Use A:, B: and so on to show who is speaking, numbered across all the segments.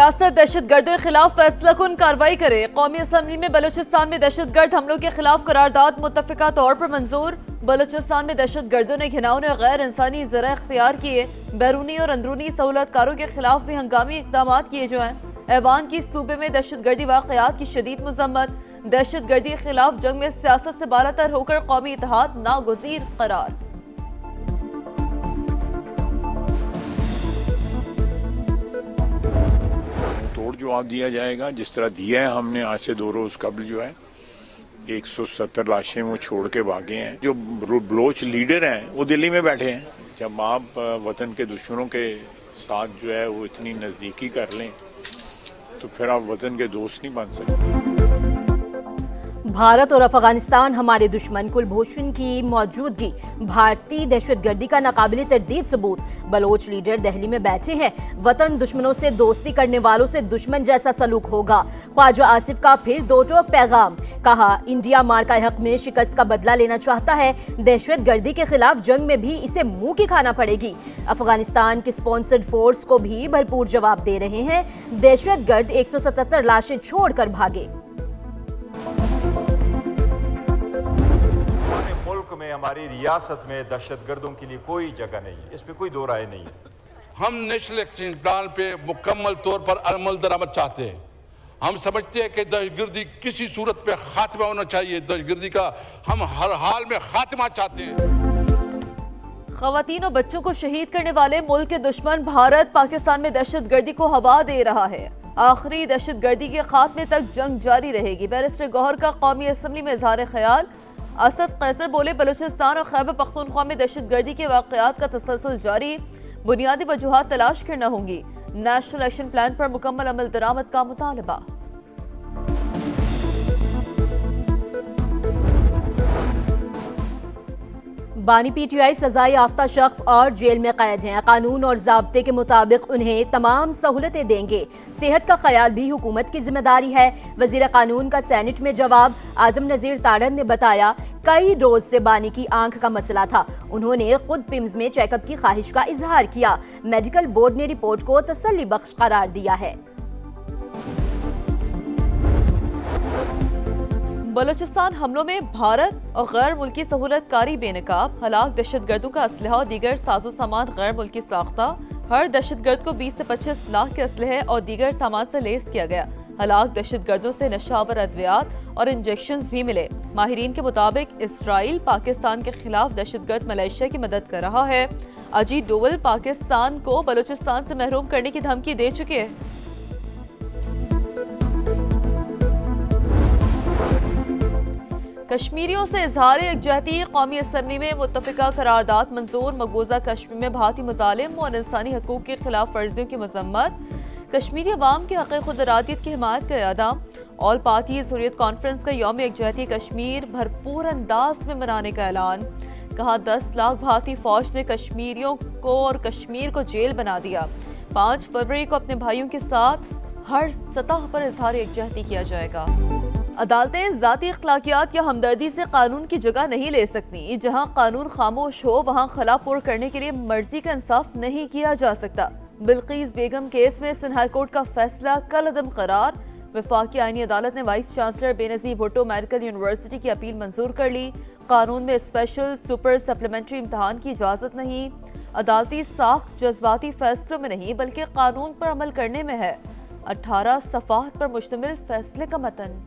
A: रियासत दहशतगर्दों के खिलाफ फैसलाकुन कार्रवाई करे। कौमी असम्बली में बलूचिस्तान में दहशतगर्द हमलों के खिलाफ करारदाद मुत्तफिका तौर पर मंजूर। बलूचिस्तान में दहशतगर्दों ने घिनौने गैर इंसानी जरा इख्तियार किए। बैरूनी और अंदरूनी सहूलतकारों के खिलाफ भी हंगामी इकदाम किए जो हैं। ऐवान की सूबे में दहशतगर्दी वाकयात की शदीद मजम्मत। दहशतगर्दी के खिलाफ जंग में सियासत से बालातर होकर कौमी इत्तेहाद नागुज़ीर करार।
B: जवाब दिया जाएगा जिस तरह दिया है हमने। आज से 2 रोज कबल जो है 170 लाशें वो छोड़ के भागे हैं। जो बलोच लीडर हैं वो दिल्ली में बैठे हैं। जब आप वतन के दुश्मनों के साथ जो है वो इतनी नज़दीकी कर लें तो फिर आप वतन के दोस्त नहीं बन सकते।
C: भारत और अफगानिस्तान हमारे दुश्मन कुलभूषण की मौजूदगी भारतीय दहशतगर्दी का नाकाबिले तरदीद सबूत। बलोच लीडर दिल्ली में बैठे हैं। वतन दुश्मनों से दोस्ती करने वालों से दुश्मन जैसा सलूक होगा। ख्वाजा आसिफ का फिर दो टोक पैगाम। कहा इंडिया मार का हक में शिकस्त का बदला लेना चाहता है। दहशतगर्दी के खिलाफ जंग में भी इसे मुंह की खाना पड़ेगी। अफगानिस्तान के स्पॉन्सर्ड फोर्स को भी भरपूर जवाब दे रहे हैं। दहशतगर्द 177 लाशें छोड़कर भागे।
D: में हमारी रियासत में दहशतगर्दों के लिए कोई जगह नहीं है, इस पे कोई दो राय नहीं है।
E: हम नेशनल एक्शन प्लान पे मुकम्मल तौर पर अमल दरामद चाहते हैं। हम समझते हैं कि दहशतगर्दी किसी सूरत पे खात्मा होना चाहिए। दहशतगर्दी का हम हर हाल में खात्मा चाहते हैं।
A: खवातीन और बच्चों को शहीद करने वाले मुल्क के दुश्मन भारत पाकिस्तान में दहशतगर्दी को हवा दे रहा है। आखिरी दहशतगर्दी के खात्मे तक जंग जारी रहेगी। बैरिस्टर गौहर का कौमी असम्बली में इजहार ख्याल। असद कैसर बोले बलूचिस्तान और खैबर पख्तूनख्वा में दहशतगर्दी के वाकयात का तसलसल जारी। बुनियादी वजूहात तलाश करना होंगी। नेशनल एक्शन प्लान पर मुकम्मल अमल दरामद का मुतालबा।
C: बानी पीटीआई सजाए याफ्ता शख्स और जेल में कैद हैं। कानून और ज़ाब्ते के मुताबिक उन्हें तमाम सहूलतें देंगे। सेहत का ख्याल भी हुकूमत की जिम्मेदारी है। वजीर कानून का सेनेट में जवाब। आजम नज़ीर ताड़न ने बताया कई रोज से बानी की आंख का मसला था। उन्होंने खुद पिम्स में चेकअप की ख्वाहिश का इजहार किया। मेडिकल बोर्ड ने रिपोर्ट को तसल्ली बख्श करार दिया है।
A: बलूचिस्तान हमलों में भारत और गैर मुल्की सहूलतकारी बेनकाब। हलाक दहशतगर्दों का असलहा और दीगर साजो सामान गैर मुल्की साख्ता। हर दहशतगर्द को 20 से 25 लाख के असलहे और दीगर सामान से लेस किया गया। हलाक दहशतगर्दों से नशावर अद्वियात और इंजेक्शंस भी मिले। माहिरीन के मुताबिक इसराइल पाकिस्तान के खिलाफ दहशतगर्द मलेशिया की मदद कर रहा है। अजीत डोवल पाकिस्तान को बलूचिस्तान से महरूम करने की धमकी दे चुके हैं। कश्मीरियों से इजहार यकजहती। कौमी असम्बली में मुत्तफिका करारदाद मंजूर। मकबूजा कश्मीर में भारतीय मजालिम और इंसानी हकूक के खिलाफ वर्जियों की मजम्मत। कश्मीरी अवाम के हक़ खुद इरादियत की हिमायत का इरादा। ऑल पार्टीज हुर्रियत कॉन्फ्रेंस का यौम यकजहती कश्मीर भरपूर अंदाज में मनाने का ऐलान। कहा 10 लाख भारतीय फौज ने कश्मीरियों को और कश्मीर को जेल बना दिया। 5 फरवरी को अपने भाइयों के साथ हर सतह पर इजहार यकजहती किया जाएगा। अदालतें जाती अखलाकियात या हमदर्दी से कानून की जगह नहीं ले सकती। जहां कानून खामोश हो वहां खलापुर करने के लिए मर्जी का इंसाफ नहीं किया जा सकता। बिल्किस बेगम केस में सिंध हाई कोर्ट का फैसला कल अदम करार। वफाकी आईनी अदालत ने vice chancellor Benazir Bhutto medical university की अपील मंजूर कर ली। कानून में स्पेशल सुपर सप्लीमेंट्री इम्तहान की इजाजत नहीं। अदालती साख जज्बाती फैसलों में नहीं बल्कि कानून पर अमल करने में है। 18 सफ़ाहत पर मुश्तमिल फैसले का मतन।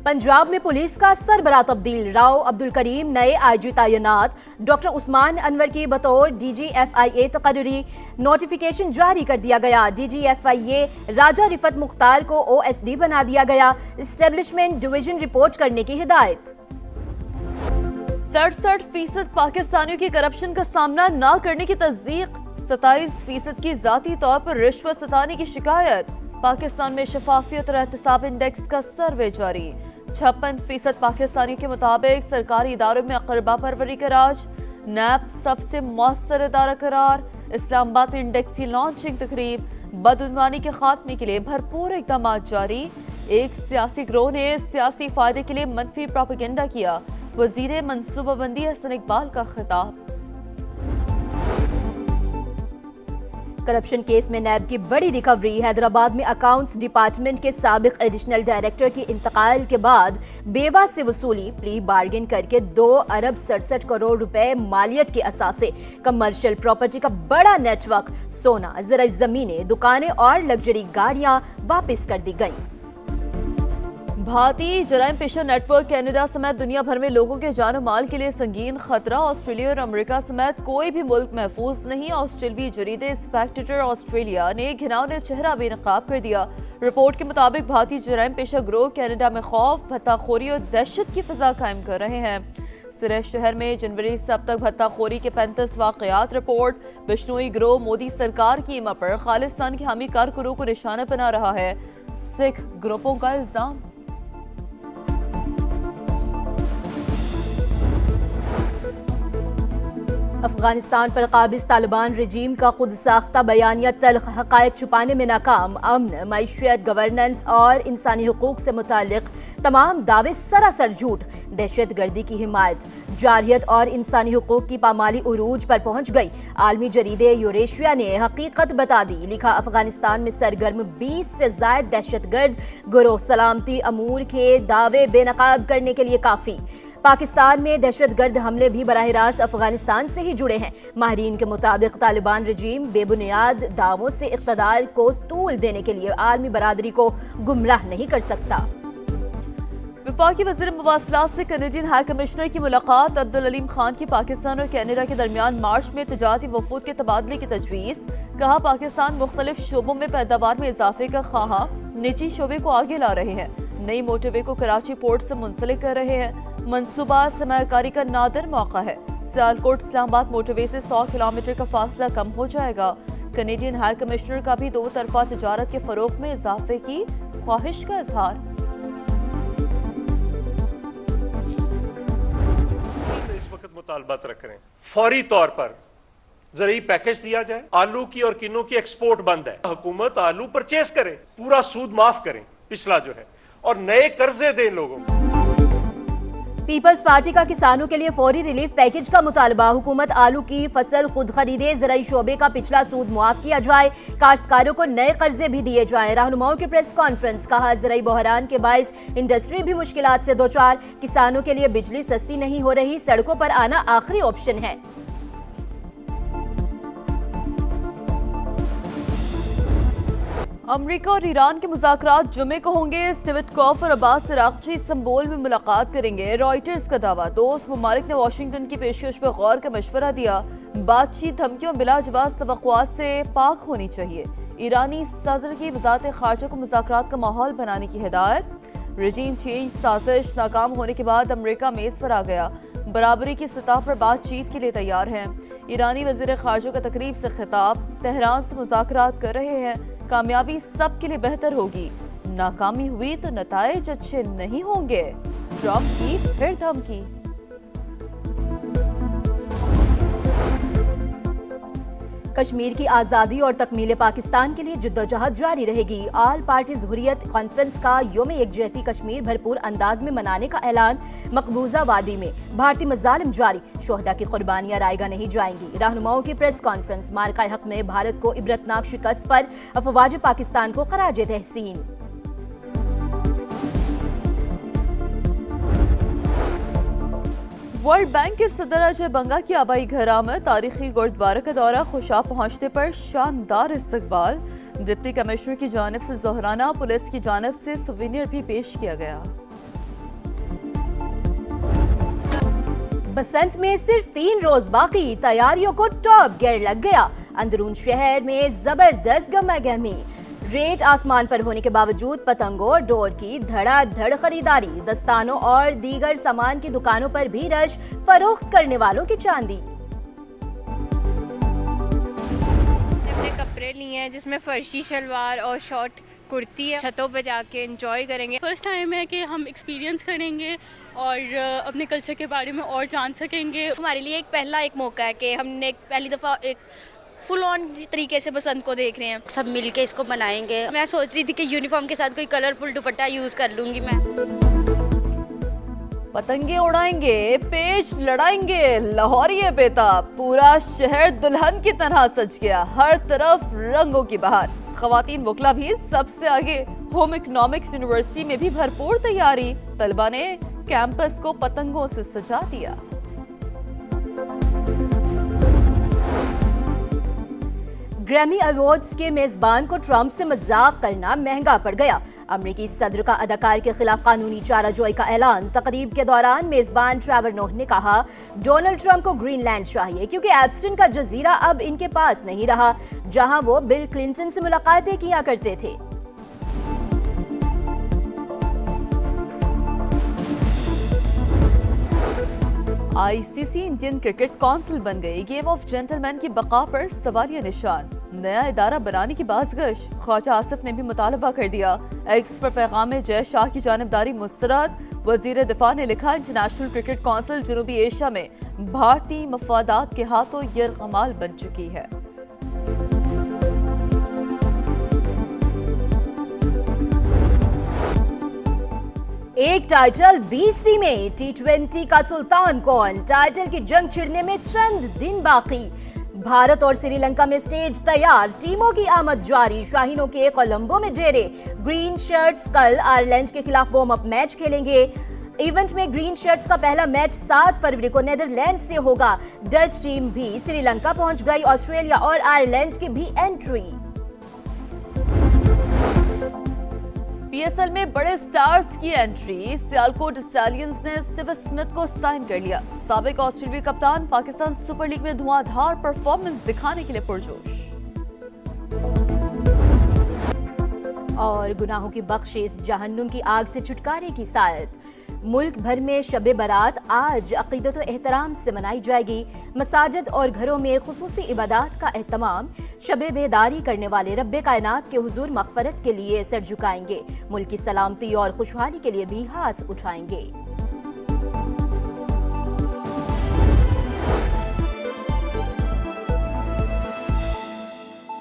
C: पंजाब में पुलिस का सरबराह तब्दील। राव अब्दुल करीम नए आईजी तैनात। डॉक्टर उस्मान अनवर की बतौर DGFIA तकर्री। नोटिफिकेशन जारी कर दिया गया। DGFIA राजा रिफत मुख्तार को OSD बना दिया गया। एस्टेब्लिशमेंट डिवीजन रिपोर्ट करने की हिदायत।
A: 67% पाकिस्तानियों की करप्शन का सामना न करने की तस्दीक। 27% की जाती तौर पर रिश्वत सताने की शिकायत। पाकिस्तान में शफाफियत और एहतसाब इंडेक्स का सर्वे जारी। 56% पाकिस्तानियों के मुताबिक सरकारी इदारों में अकरबा परवरी का राज। नैब सबसे मौसर इदारा करार। इस्लामाबाद में इंडेक्स की लॉन्चिंग तकरीब। बदउनवानी के खात्मे के लिए भरपूर इकदाम जारी। एक सियासी गिरोह ने सियासी फायदे के लिए मनफी प्रोपेगेंडा किया। वजीर मनसूबाबंदी हसन इकबाल का खिताब।
C: करप्शन केस में नैब की बड़ी रिकवरी। हैदराबाद में अकाउंट्स डिपार्टमेंट के साबिक एडिशनल डायरेक्टर के इंतकाल के बाद बेवा से वसूली, प्ली बार्गेन करके 2 अरब 67 करोड़ रुपए मालियत के असासे। कमर्शियल प्रॉपर्टी का बड़ा नेटवर्क, सोना, ज़राई जमीनें, दुकानें और लग्जरी गाड़ियां वापस कर दी गईं।
A: भारतीय जराइम पेशा नेटवर्क कनाडा समेत दुनिया भर में लोगों के जान और माल के लिए संगीन खतरा। ऑस्ट्रेलिया और अमेरिका समेत कोई भी मुल्क महफूज नहीं। ऑस्ट्रेलियाई जरीदे स्पेक्टेटर ऑस्ट्रेलिया ने घिनौना चेहरा बेनकाब कर दिया। रिपोर्ट के मुताबिक भारतीय जराइम पेशा गिरोह कनाडा में खौफ, भत्ताखोरी और दहशत की फिजा कायम कर रहे हैं। सिरह शहर में जनवरी से अब तक भत्ताखोरी के 35 वाकयात रिपोर्ट। बिश्नोई गिरोह मोदी सरकार की ईमा पर खालिस्तान के हामी कारकुनों को निशाना बना रहा है, सिख ग्रुपों का इल्जाम।
C: अफगानिस्तान पर काबिज तालिबान रजीम का खुद साख्ता बयानिया तल्ख, हक़ाइक़ छुपाने में नाकाम। अमन, मईशत, गवर्नेंस और इंसानी हुकूक से मुतालिक तमाम दावे सरासर झूठ। दहशत गर्दी की हिमायत, जारहियत और इंसानी हुकूक की पामाली उरूज पर पहुंच गई। आलमी जरीदे यूरेशिया ने हकीकत बता दी। लिखा, अफगानिस्तान में सरगर्म 20 से ज्यादा दहशतगर्द गिरोह सलामती अमूर के दावे बेनकाब करने के लिए काफी। पाकिस्तान में दहशतगर्द हमले भी बराह रास्त अफगानिस्तान से ही जुड़े हैं। माहिरीन के मुताबिक तालिबान रजीम बेबुनियाद दावों से इक़्तिदार को तूल देने के लिए आलमी बरादरी को गुमराह नहीं कर सकता।
A: वफाकी वज़ीर मवासलात से कैनेडियन हाई कमिश्नर की मुलाकात। अब्दुल अलीम खान की पाकिस्तान और कनाडा के दरमियान मार्च में तिजारती वफूद के तबादले की तजवीज़। कहा, पाकिस्तान मुख्तलिफ शोबों में पैदावार में इजाफे का ख्वाहा, निजी शोबे को आगे ला रहे हैं। नई मोटरवे को कराची पोर्ट से मुंसलिक कर रहे हैं। मंसूबा सरमायाकारी का नादिर मौका है। सियालकोट इस्लामाबाद मोटरवे से 100 किलोमीटर का फासला कम हो जाएगा। कैनेडियन हाई कमिश्नर का भी 2 तरफा तिजारत के फरोग में इजाफे की ख्वाहिश का इजहार।
F: इस वक्त मुतालबात रख रहे हैं, फौरी तौर पर ज़रूरी पैकेज दिया जाए। आलू की और किन्नों की एक्सपोर्ट बंद है, हुकूमत आलू परचेज करे, पूरा सूद माफ करें पिछला जो है, और नए कर्जे दें लोगों को।
C: पीपल्स पार्टी का किसानों के लिए फौरी रिलीफ पैकेज का मुतालबा। हुकूमत आलू की फसल खुद खरीदे, ज़राई शोबे का पिछला सूद मुआफ किया जाए, काश्तकारों को नए कर्जे भी दिए जाएं। रहनुमाओं की प्रेस कॉन्फ्रेंस। कहा, ज़राई बहरान के बाइस इंडस्ट्री भी मुश्किलात से दो चार। किसानों के लिए बिजली सस्ती नहीं हो रही, सड़कों पर आना आखिरी ऑप्शन है।
A: अमेरिका और ईरान के मुज़ाकरात जुमे को होंगे। स्टीवटकॉफ और अब्बास अराग़ची इस्तांबुल में मुलाकात करेंगे। रॉयटर्स का दावा, दोस्त ममालिक ने वाशिंगटन की पेशकश पर गौर का मशवरा दिया। बातचीत धमकियों बिला जवाब तवक्कुआत से पाक होनी चाहिए। ईरानी सदर की वज़ारत ख़ारजा को मुज़ाकरात का माहौल बनाने की हिदायत। रजीम चेंज साजिश नाकाम होने के बाद अमेरिका मेज़ पर आ गया। बराबरी की सतह पर बातचीत के लिए तैयार हैं। ईरानी वज़ीर ख़ारजा का तकरीब से खिताब। तेहरान से मुज़ाकरात कर रहे हैं। कामयाबी सबके लिए बेहतर होगी, नाकामी हुई तो नताइज अच्छे नहीं होंगे। ट्रंप की फिर धमकी।
C: कश्मीर की आज़ादी और तकमील पाकिस्तान के लिए जद्दोजहद जारी रहेगी। आल पार्टीज हुर्रियत कॉन्फ्रेंस का यौम यकजहती कश्मीर भरपूर अंदाज में मनाने का ऐलान। मकबूजा वादी में भारतीय मजालिम जारी, शोहदा की कुर्बानियां रायगा नहीं जाएंगी। रहनुमाओं की प्रेस कॉन्फ्रेंस। मार्का हक में भारत को इबरतनाक शिकस्त पर अफवाज पाकिस्तान को खराज तहसीन।
A: वर्ल्ड बैंक के सदर अजय बंगा की आबाई घर आमद। तारीखी गुरुद्वारा का दौरा। खुशाब पहुंचने पर शानदार इस्तकबाल। डिप्टी कमिश्नर की जानिब से जोहराना, पुलिस की जानिब से सुवेनियर भी पेश किया गया।
C: बसंत में सिर्फ 3 रोज बाकी, तैयारियों को टॉप गियर लग गया। अंदरून शहर में जबरदस्त गहमागहमी। रेट आसमान पर होने के बावजूद पतंगों और डोर की धड़ाधड़ खरीदारी। दस्तानों और दीगर सामान की दुकानों पर भी रश, फरोख्त करने वालों की चांदी।
G: अपने कपड़े लिए हैं जिसमें फर्शी शलवार और शॉर्ट कुर्ती है। छतों पे जाके एंजॉय करेंगे।
H: फर्स्ट टाइम है कि हम एक्सपीरियंस करेंगे और अपने कल्चर के बारे में और जान सकेंगे।
I: हमारे लिए पहला मोका है कि हमने पहली दफ़ा एक फुल ऑन तरीके से बसंत को देख रहे हैं। सब मिलके इसको बनाएंगे। मैं सोच रही थी कि यूनिफॉर्म के साथ कोई कलरफुल दुपट्टा यूज़ कर लूँगी मैं।
A: पतंगे उड़ाएंगे, पेच लड़ाएंगे, लाहौरिये बेताब, पूरा शहर दुल्हन की तरह सज गया, हर तरफ रंगों की बहार। खवातीन वकला भी सबसे आगे। होम इकोनॉमिक्स यूनिवर्सिटी में भी भरपूर तैयारी, तलबा ने कैंपस को पतंगों से सजा दिया।
C: ग्रैमी अवार्ड्स के मेजबान को ट्रंप से मजाक करना महंगा पड़ गया। अमेरिकी सदर का अदाकार के खिलाफ कानूनी चाराजोई का ऐलान। तकरीब के दौरान मेजबान ट्रेवर नोह ने कहा, डोनाल्ड ट्रंप को ग्रीनलैंड चाहिए क्योंकि एप्स्टीन का जजीरा अब इनके पास नहीं रहा, जहां वो बिल क्लिंटन से मुलाकातें किया करते थे।
A: आईसीसी इंडियन क्रिकेट काउंसिल बन गई। गेम ऑफ जेंटलमैन की बका पर सवालिया निशान। नया इदारा बनाने की बाज़गश। ख्वाजा आसिफ ने भी मुतालबा कर दिया। एक्स पर पैगाम में जय शाह की जानिबदारी मुस्तरद। वजीर दिफा ने लिखा, इंटरनेशनल क्रिकेट काउंसिल जनूबी एशिया में भारतीय मफादात के हाथों यरगमाल बन चुकी है।
C: एक टाइटल 20 में टी20 का सुल्तान कौन? टाइटल की जंग छिड़ने में चंद दिन बाकी। भारत और श्रीलंका में स्टेज तैयार, टीमों की आमद जारी। शाहीनों के कोलंबो में डेरे। ग्रीन शर्ट्स कल आयरलैंड के खिलाफ वार्म अप मैच खेलेंगे। इवेंट में ग्रीन शर्ट्स का पहला मैच 7 फरवरी को नेदरलैंड से होगा। डच टीम भी श्रीलंका पहुंच गई। ऑस्ट्रेलिया और आयरलैंड की भी एंट्री।
A: पीएसएल में बड़े स्टार्स की एंट्री। सियालकोट स्टैलियंस ने स्टीव स्मिथ को साइन कर लिया। साबिक ऑस्ट्रेलियाई कप्तान पाकिस्तान सुपर लीग में धुआंधार परफॉर्मेंस दिखाने के लिए पुरजोश।
C: और गुनाहों की बख्शिश, जहन्नुम की आग से छुटकारे की सायत। मुल्क भर में शब बारात आज अकीदत और एहतराम से मनाई जाएगी। मसाजिद और घरों में खुसूसी इबादत का एहतमाम। शब बेदारी करने वाले रब्बे कायनात के हुजूर मग़फ़रत के लिए सर झुकाएंगे। मुल्क की सलामती और खुशहाली के लिए भी हाथ उठाएंगे।